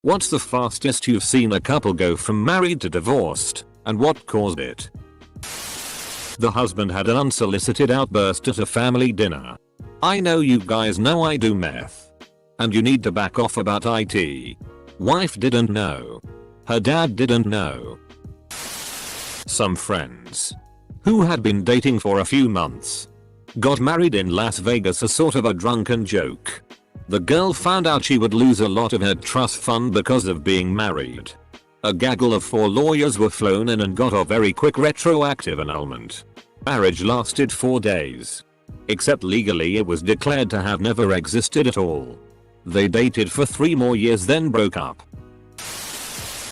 What's the fastest you've seen a couple go from married to divorced, and what caused it? The husband had an unsolicited outburst at a family dinner. I know you guys know I do meth. And you need to back off about IT. Wife didn't know. Her dad didn't know. Some friends who had been dating for a few months got married in Las Vegas as sort of a drunken joke. The girl found out she would lose a lot of her trust fund because of being married. A gaggle of 4 lawyers were flown in and got a very quick retroactive annulment. Marriage lasted 4 days. Except legally it was declared to have never existed at all. They dated for 3 more years then broke up.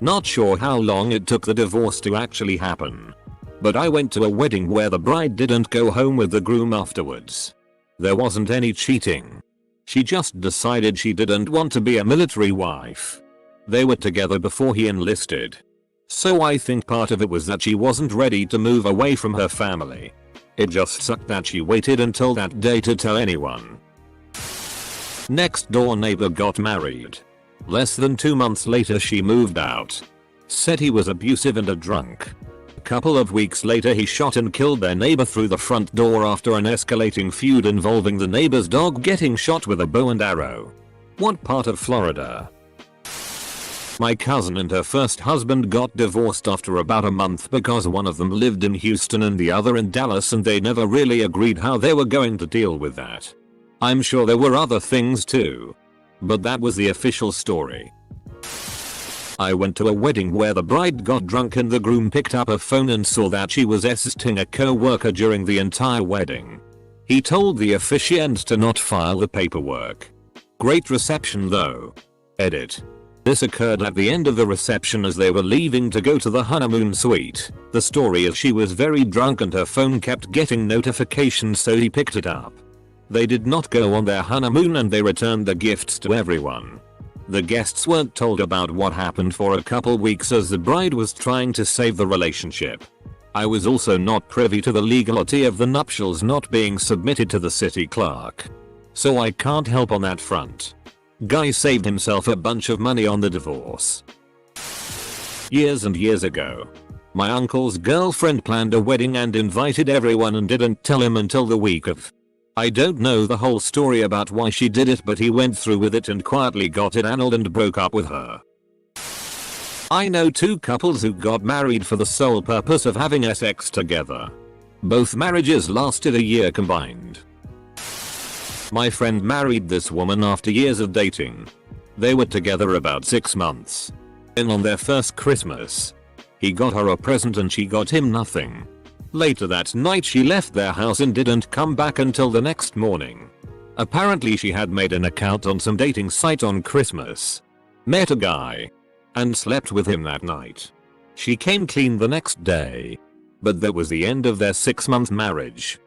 Not sure how long it took the divorce to actually happen. But I went to a wedding where the bride didn't go home with the groom afterwards. There wasn't any cheating. She just decided she didn't want to be a military wife. They were together before he enlisted. So I think part of it was that she wasn't ready to move away from her family. It just sucked that she waited until that day to tell anyone. Next door neighbor got married. Less than 2 months later she moved out. Said he was abusive and a drunk. A couple of weeks later he shot and killed their neighbor through the front door after an escalating feud involving the neighbor's dog getting shot with a bow and arrow. What part of Florida? My cousin and her first husband got divorced after about a month because one of them lived in Houston and the other in Dallas, and they never really agreed how they were going to deal with that. I'm sure there were other things too. But that was the official story. I went to a wedding where the bride got drunk and the groom picked up a phone and saw that she was assisting a co-worker during the entire wedding. He told the officiant to not file the paperwork. Great reception though. Edit. This occurred at the end of the reception as they were leaving to go to the honeymoon suite. The story is she was very drunk and her phone kept getting notifications, so he picked it up. They did not go on their honeymoon and they returned the gifts to everyone. The guests weren't told about what happened for a couple weeks as the bride was trying to save the relationship. I was also not privy to the legality of the nuptials not being submitted to the city clerk. So I can't help on that front. Guy saved himself a bunch of money on the divorce. Years and years ago, my uncle's girlfriend planned a wedding and invited everyone and didn't tell him until the week of. I don't know the whole story about why she did it, but he went through with it and quietly got it annulled and broke up with her. I know 2 couples who got married for the sole purpose of having sex together. Both marriages lasted a year combined. My friend married this woman after years of dating. They were together about 6 months. And on their first Christmas, he got her a present and she got him nothing. Later that night she left their house and didn't come back until the next morning. Apparently she had made an account on some dating site on Christmas, met a guy, and slept with him that night. She came clean the next day. But that was the end of their 6-month marriage.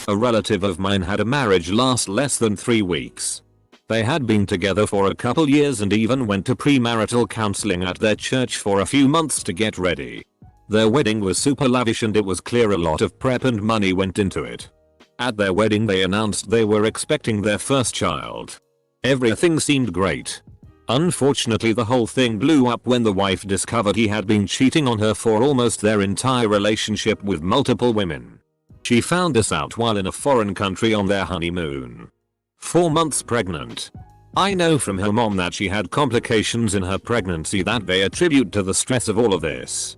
A relative of mine had a marriage last less than 3 weeks. They had been together for a couple years and even went to premarital counseling at their church for a few months to get ready. Their wedding was super lavish and it was clear a lot of prep and money went into it. At their wedding they announced they were expecting their first child. Everything seemed great. Unfortunately the whole thing blew up when the wife discovered he had been cheating on her for almost their entire relationship with multiple women. She found this out while in a foreign country on their honeymoon. 4 months pregnant. I know from her mom that she had complications in her pregnancy that they attribute to the stress of all of this.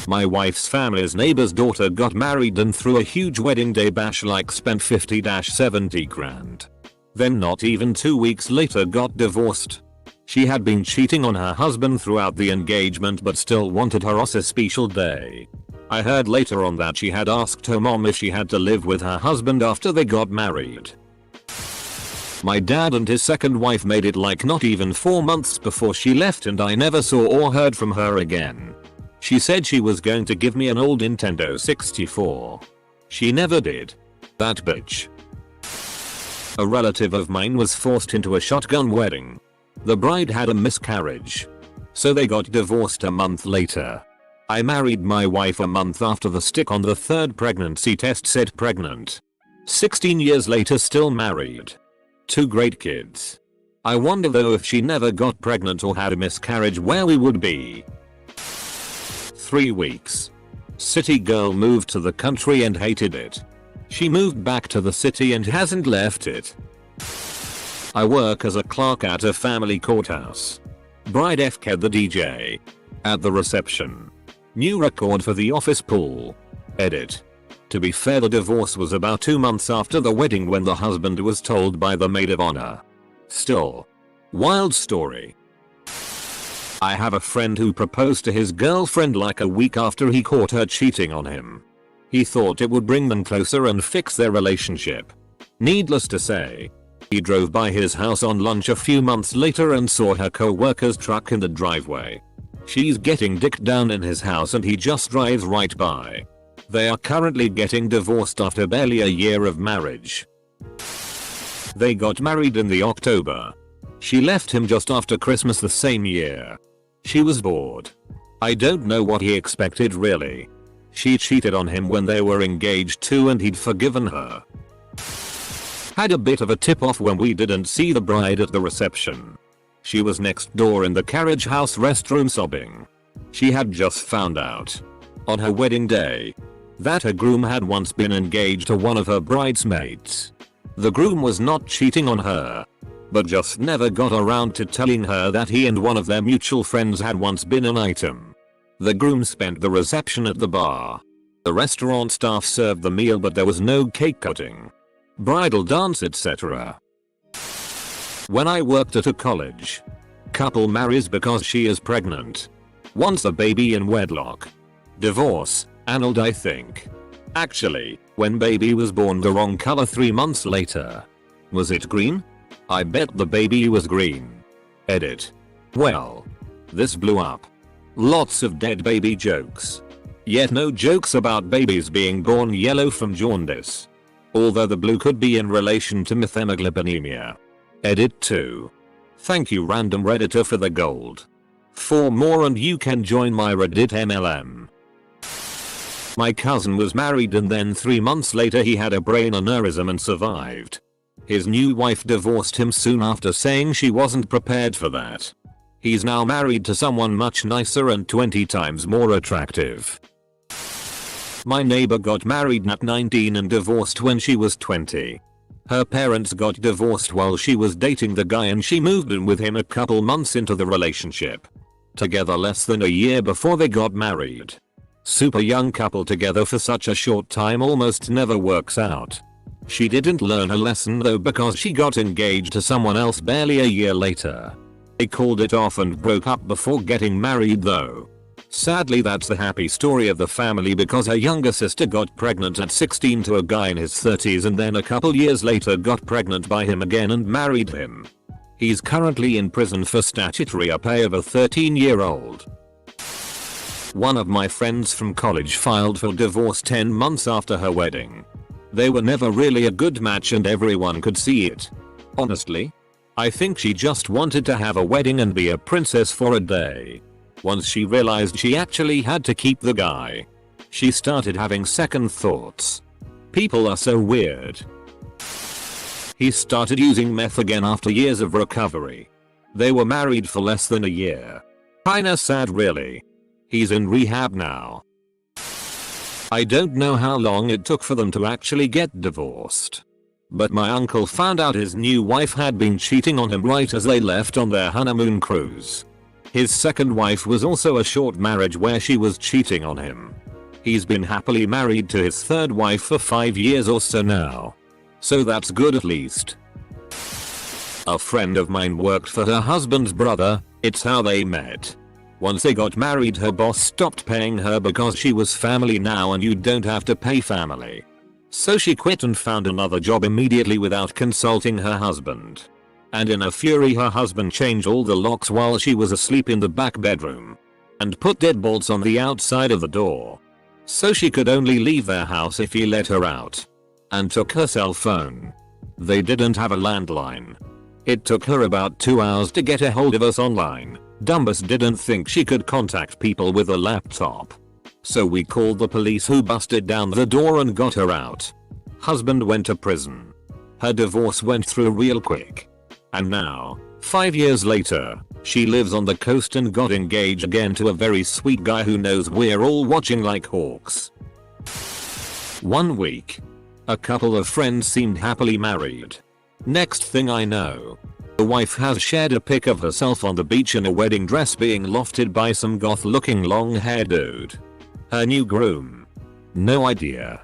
My wife's family's neighbor's daughter got married and threw a huge wedding day bash, like spent 50-70 grand. Then not even 2 weeks later got divorced. She had been cheating on her husband throughout the engagement but still wanted her as a special day. I heard later on that she had asked her mom if she had to live with her husband after they got married. My dad and his second wife made it like not even 4 months before she left and I never saw or heard from her again. She said she was going to give me an old Nintendo 64. She never did. That bitch. A relative of mine was forced into a shotgun wedding. The bride had a miscarriage. So they got divorced a month later. I married my wife a month after the stick on the 3rd pregnancy test said pregnant. 16 years later still married. 2 great kids. I wonder though if she never got pregnant or had a miscarriage where we would be. 3 weeks. City girl moved to the country and hated it. She moved back to the city and hasn't left it. I work as a clerk at a family courthouse. Bride FK the DJ. At the reception. New record for the office pool. Edit. To be fair, the divorce was about 2 months after the wedding when the husband was told by the maid of honor. Still. Wild story. I have a friend who proposed to his girlfriend like a week after he caught her cheating on him. He thought it would bring them closer and fix their relationship. Needless to say, he drove by his house on lunch a few months later and saw her co-worker's truck in the driveway. She's getting dicked down in his house and he just drives right by. They are currently getting divorced after barely a year of marriage. They got married in the October. She left him just after Christmas the same year. She was bored. I don't know what he expected really. She cheated on him when they were engaged too and he'd forgiven her. Had a bit of a tip-off when we didn't see the bride at the reception. She was next door in the carriage house restroom sobbing. She had just found out, on her wedding day, that her groom had once been engaged to one of her bridesmaids. The groom was not cheating on her, but just never got around to telling her that he and one of their mutual friends had once been an item. The groom spent the reception at the bar. The restaurant staff served the meal but there was no cake cutting, bridal dance, etc. When I worked at a college, couple marries because she is pregnant. Wants a baby in wedlock. Divorce, annulled I think. Actually, when baby was born the wrong color 3 months later. Was it green? I bet the baby was green. Edit. Well, this blew up. Lots of dead baby jokes. Yet no jokes about babies being born yellow from jaundice. Although the blue could be in relation to methemoglobinemia. Edit 2. Thank you random redditor for the gold. 4 more and you can join my Reddit MLM. My cousin was married and then 3 months later he had a brain aneurysm and survived. His new wife divorced him soon after saying she wasn't prepared for that. He's now married to someone much nicer and 20 times more attractive. My neighbor got married at 19 and divorced when she was 20. Her parents got divorced while she was dating the guy and she moved in with him a couple months into the relationship. Together less than a year before they got married. Super young couple together for such a short time almost never works out. She didn't learn her lesson though because she got engaged to someone else barely a year later. They called it off and broke up before getting married though. Sadly that's the happy story of the family because her younger sister got pregnant at 16 to a guy in his 30s and then a couple years later got pregnant by him again and married him. He's currently in prison for statutory rape of a 13-year-old. One of my friends from college filed for divorce 10 months after her wedding. They were never really a good match and everyone could see it. Honestly, I think she just wanted to have a wedding and be a princess for a day. Once she realized she actually had to keep the guy, she started having second thoughts. People are so weird. He started using meth again after years of recovery. They were married for less than a year. Kinda sad really. He's in rehab now. I don't know how long it took for them to actually get divorced. But my uncle found out his new wife had been cheating on him right as they left on their honeymoon cruise. His second wife was also a short marriage where she was cheating on him. He's been happily married to his third wife for 5 years or so now. So that's good at least. A friend of mine worked for her husband's brother, it's how they met. Once they got married her boss stopped paying her because she was family now and you don't have to pay family. So she quit and found another job immediately without consulting her husband. And in a fury her husband changed all the locks while she was asleep in the back bedroom. And put deadbolts on the outside of the door. So she could only leave their house if he let her out. And took her cell phone. They didn't have a landline. It took her about 2 hours to get a hold of us online. Dumbus didn't think she could contact people with a laptop. So we called the police who busted down the door and got her out. Husband went to prison. Her divorce went through real quick. And now, 5 years later, she lives on the coast and got engaged again to a very sweet guy who knows we're all watching like hawks. 1 week. A couple of friends seemed happily married. Next thing I know, the wife has shared a pic of herself on the beach in a wedding dress being lofted by some goth looking long haired dude. Her new groom. No idea.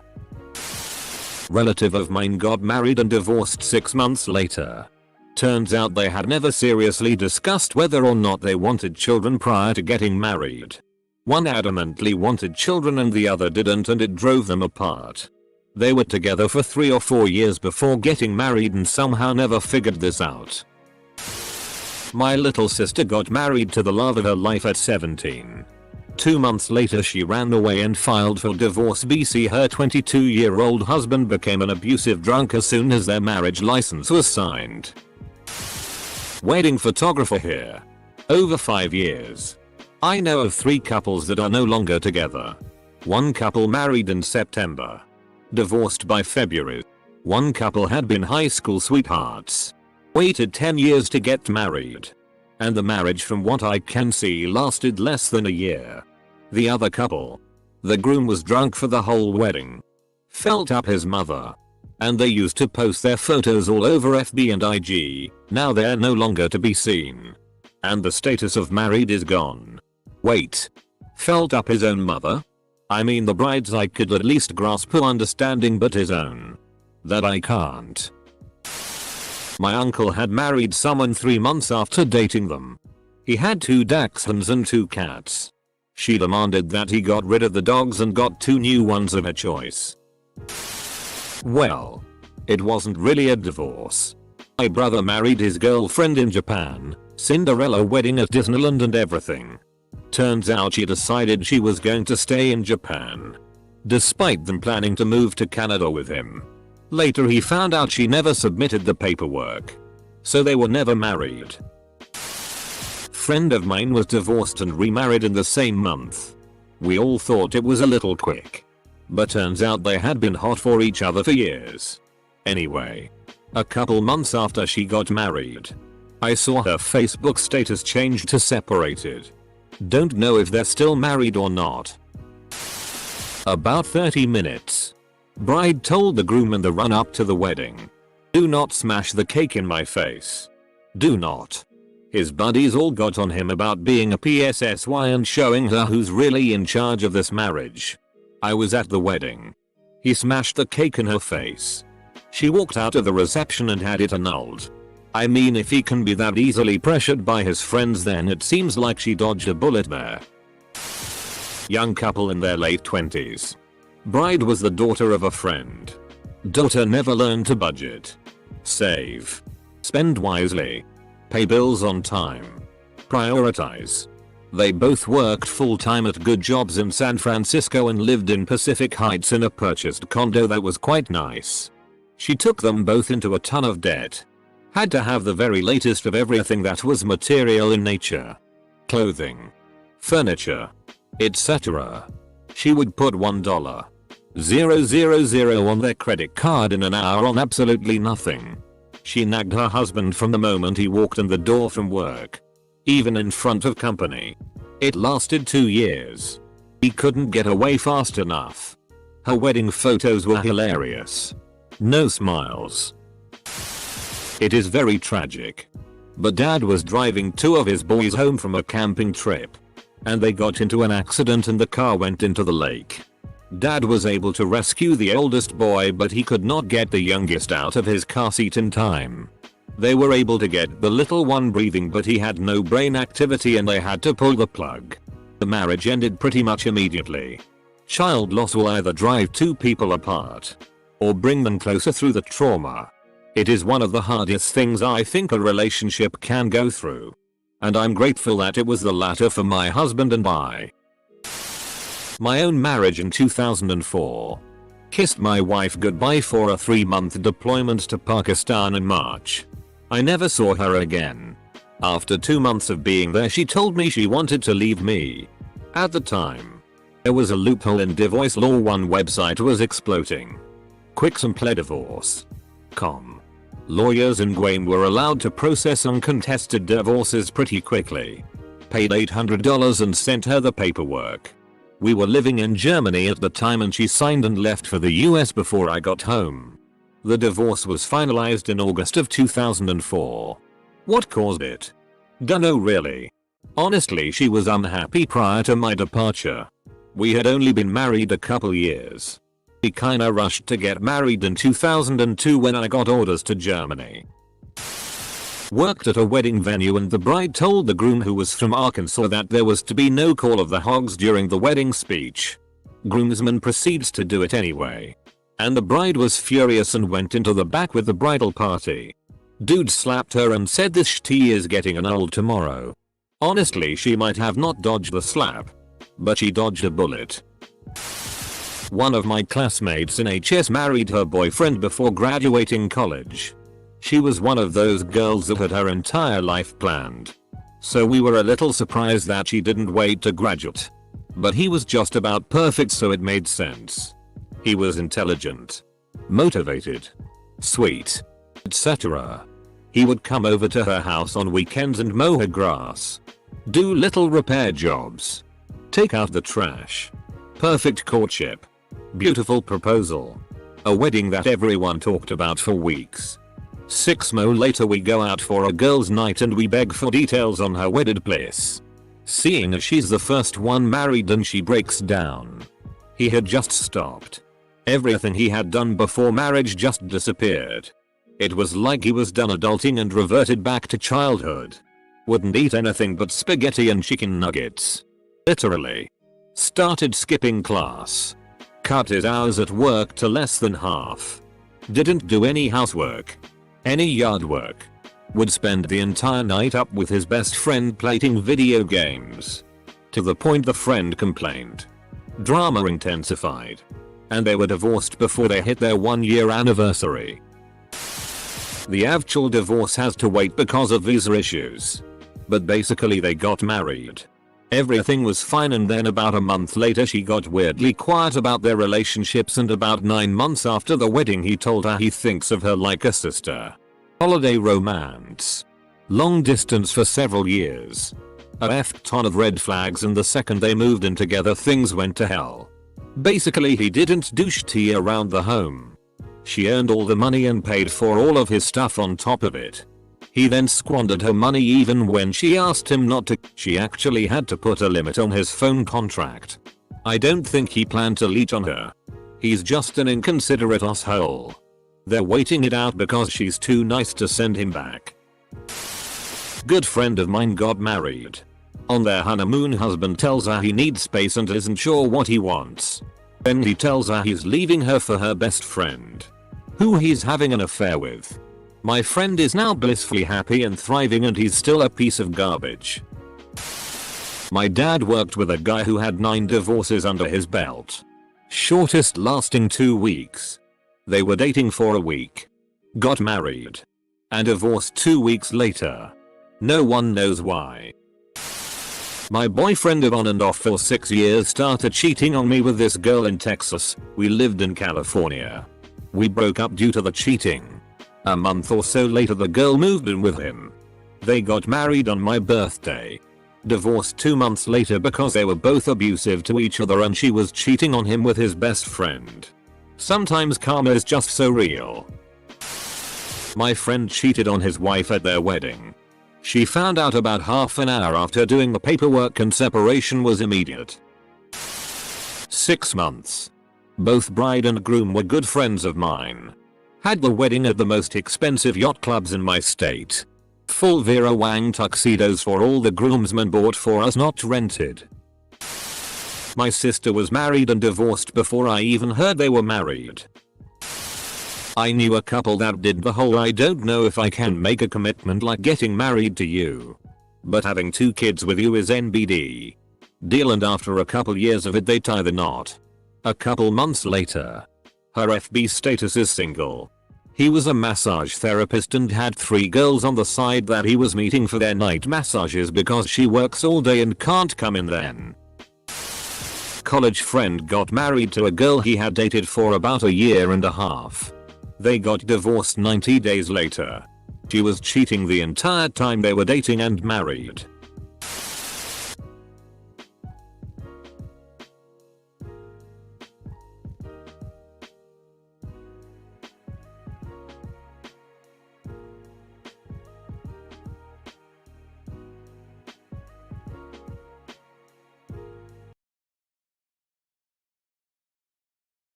Relative of mine got married and divorced 6 months later. Turns out they had never seriously discussed whether or not they wanted children prior to getting married. One adamantly wanted children and the other didn't, and it drove them apart. They were together for 3 or 4 years before getting married and somehow never figured this out. My little sister got married to the love of her life at 17. 2 months later she ran away and filed for divorce. Her 22-year-old husband became an abusive drunk as soon as their marriage license was signed. Wedding photographer here. Over 5 years. I know of 3 couples that are no longer together. 1 couple married in September. Divorced by February. 1 couple had been high school sweethearts. Waited 10 years to get married. And the marriage from what I can see lasted less than a year. The other couple. The groom was drunk for the whole wedding. Felt up his mother. And they used to post their photos all over FB and IG. Now they're no longer to be seen. And the status of married is gone. Wait. Felt up his own mother? I mean, the bride's I could at least grasp her understanding, but his own. That I can't. My uncle had married someone 3 months after dating them. He had 2 dachshunds and 2 cats. She demanded that he got rid of the dogs and got 2 new ones of her choice. Well, it wasn't really a divorce. My brother married his girlfriend in Japan, Cinderella wedding at Disneyland and everything. Turns out she decided she was going to stay in Japan. Despite them planning to move to Canada with him. Later he found out she never submitted the paperwork. So they were never married. Friend of mine was divorced and remarried in the same month. We all thought it was a little quick. But turns out they had been hot for each other for years. Anyway, a couple months after she got married, I saw her Facebook status change to separated. Don't know if they're still married or not. About 30 minutes. Bride told the groom in the run up to the wedding. Do not smash the cake in my face. Do not. His buddies all got on him about being a PSSY and showing her who's really in charge of this marriage. I was at the wedding. He smashed the cake in her face. She walked out of the reception and had it annulled. I mean, if he can be that easily pressured by his friends, then it seems like she dodged a bullet there. Young couple in their late 20s. Bride was the daughter of a friend. Daughter never learned to budget. Save. Spend wisely. Pay bills on time. Prioritize. They both worked full-time at good jobs in San Francisco and lived in Pacific Heights in a purchased condo that was quite nice. She took them both into a ton of debt. Had to have the very latest of everything that was material in nature. Clothing. Furniture. Etc. She would put $1,000 on their credit card in an hour on absolutely nothing. She nagged her husband from the moment he walked in the door from work. Even in front of company. It lasted 2 years. He couldn't get away fast enough. Her wedding photos were hilarious. No smiles. It is very tragic. But dad was driving 2 of his boys home from a camping trip. And they got into an accident and the car went into the lake. Dad was able to rescue the oldest boy, but he could not get the youngest out of his car seat in time. They were able to get the little one breathing, but he had no brain activity and they had to pull the plug. The marriage ended pretty much immediately. Child loss will either drive 2 people apart or bring them closer through the trauma. It is one of the hardest things I think a relationship can go through. And I'm grateful that it was the latter for my husband and I. My own marriage in 2004. Kissed my wife goodbye for a 3-month deployment to Pakistan in March. I never saw her again. After 2 months of being there, she told me she wanted to leave me. At the time, there was a loophole in divorce law. One website was exploding. Quick Simple Divorce.com. Lawyers in Guam were allowed to process uncontested divorces pretty quickly. Paid $800 and sent her the paperwork. We were living in Germany at the time and she signed and left for the US before I got home. The divorce was finalized in August of 2004. What caused it? Dunno really. Honestly, she was unhappy prior to my departure. We had only been married a couple years. We kinda rushed to get married in 2002 when I got orders to Germany. Worked at a wedding venue and the bride told the groom, who was from Arkansas, that there was to be no call of the hogs during the wedding speech. Groomsman proceeds to do it anyway. And the bride was furious and went into the back with the bridal party. Dude slapped her and said this shitty is getting annulled tomorrow. Honestly, she might have not dodged the slap, but she dodged a bullet. One of my classmates in HS married her boyfriend before graduating college. She was one of those girls that had her entire life planned. So we were a little surprised that she didn't wait to graduate. But he was just about perfect, so it made sense. He was intelligent, motivated, sweet, etc. He would come over to her house on weekends and mow her grass, do little repair jobs, take out the trash. Perfect courtship. Beautiful proposal. A wedding that everyone talked about for weeks. 6 months later we go out for a girls' night and we beg for details on her wedded place. Seeing as she's the first one married and she breaks down. He had just stopped. Everything he had done before marriage just disappeared. It was like he was done adulting and reverted back to childhood. Wouldn't eat anything but spaghetti and chicken nuggets. Literally. Started skipping class. Cut his hours at work to less than half. Didn't do any housework. Any yard work. Would spend the entire night up with his best friend playing video games. To the point the friend complained. Drama intensified. And they were divorced before they hit their 1-year anniversary. The actual divorce has to wait because of visa issues. But basically they got married. Everything was fine, and then about a month later she got weirdly quiet about their relationships, and about 9 months after the wedding he told her he thinks of her like a sister. Holiday romance. Long distance for several years. A f-ton of red flags, and the second they moved in together things went to hell. Basically he didn't do shit around the home. She earned all the money and paid for all of his stuff on top of it. He then squandered her money even when she asked him not to. She actually had to put a limit on his phone contract. I don't think he planned to leech on her. He's just an inconsiderate asshole. They're waiting it out because she's too nice to send him back. Good friend of mine got married. On their honeymoon, husband tells her he needs space and isn't sure what he wants. Then he tells her he's leaving her for her best friend, who he's having an affair with. My friend is now blissfully happy and thriving, and he's still a piece of garbage. My dad worked with a guy who had 9 divorces under his belt. Shortest lasting 2 weeks. They were dating for a week. Got married. And divorced 2 weeks later. No one knows why. My boyfriend of on and off for 6 years started cheating on me with this girl in Texas. We lived in California. We broke up due to the cheating. A month or so later the girl moved in with him. They got married on my birthday. Divorced 2 months later because they were both abusive to each other and she was cheating on him with his best friend. Sometimes karma is just so real. My friend cheated on his wife at their wedding. She found out about half an hour after doing the paperwork and separation was immediate. 6 months. Both bride and groom were good friends of mine. Had the wedding at the most expensive yacht clubs in my state. Full Vera Wang tuxedos for all the groomsmen bought for us, not rented. My sister was married and divorced before I even heard they were married. I knew a couple that did the whole I don't know if I can make a commitment like getting married to you, but having 2 kids with you is NBD deal, and after a couple years of it they tie the knot. A couple months later, her FB status is single. He was a massage therapist and had 3 girls on the side that he was meeting for their night massages because she works all day and can't come in then. College friend got married to a girl he had dated for about a year and a half. They got divorced 90 days later. She was cheating the entire time they were dating and married.